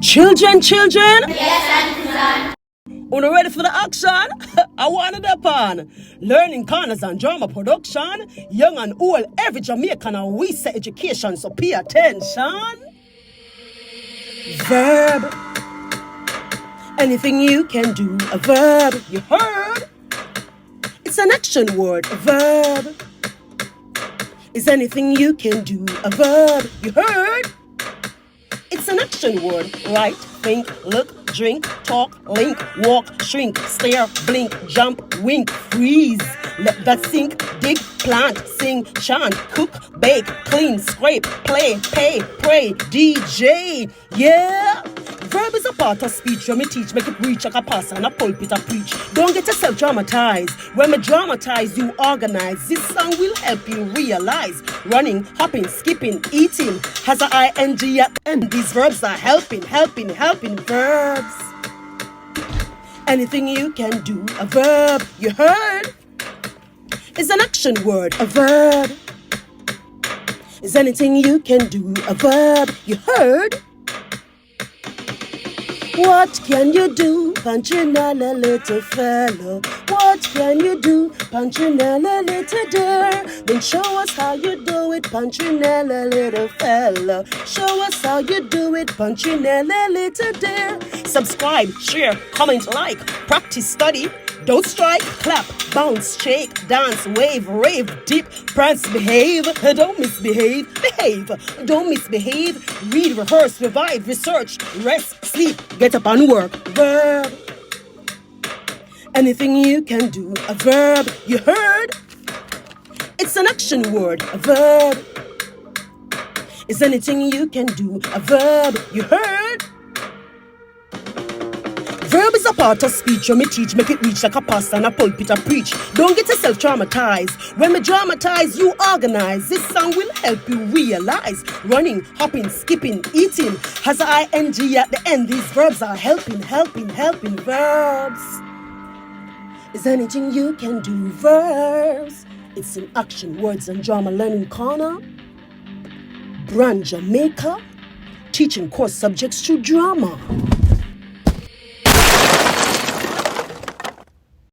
Children, children, Yes, una ready for the action? I wanted upon learning corners and drama production. Young and old, every Jamaican and we say education, so pay attention. Verb. Anything you can do, a verb. You heard? It's an action word, a verb. Is anything you can do, a verb. You heard? It's an action word. Write, think, look, drink, talk, link, walk, shrink, stare, blink, jump, wink, freeze. Let that sink, dig, plant, sing, chant, cook, bake, clean, scrape, play, pay, pray, DJ. Yeah! Verb is a part of speech when me teach, make it reach like a pastor and a pulpit I preach. Don't get yourself dramatized. When me dramatize, you organize. This song will help you realize. Running, hopping, skipping, eating has a ing at the end. These verbs are helping verbs. Anything you can do, a verb. You heard? Is an action word, a verb. Is anything you can do, a verb. You heard? What can you do, Punchinella, little fellow? What can you do, Punchinella, little dear? Then show us how you do it, Punchinella, little fellow. Show us how you do it, Punchinella, little dear. Subscribe, share, comment, like, practice, study. Don't strike, clap, bounce, shake, dance, wave, rave, dip, prance, behave. Don't misbehave, behave. Don't misbehave. Read, rehearse, revive, research, rest, sleep, get up and work. Verb. Anything you can do, a verb. You heard? It's an action word, a verb. Is anything you can do, a verb. You heard? Verb is a part of speech when me teach, make it reach like a pastor and a pulpit I preach. Don't get yourself traumatized. When me dramatize, you organize. This song will help you realize. Running, hopping, skipping, eating has a ing at the end. These verbs are helping verbs. Is anything you can do, verbs. It's in Action Words and Drama Learning Corner. Brand Jamaica, teaching course subjects through drama.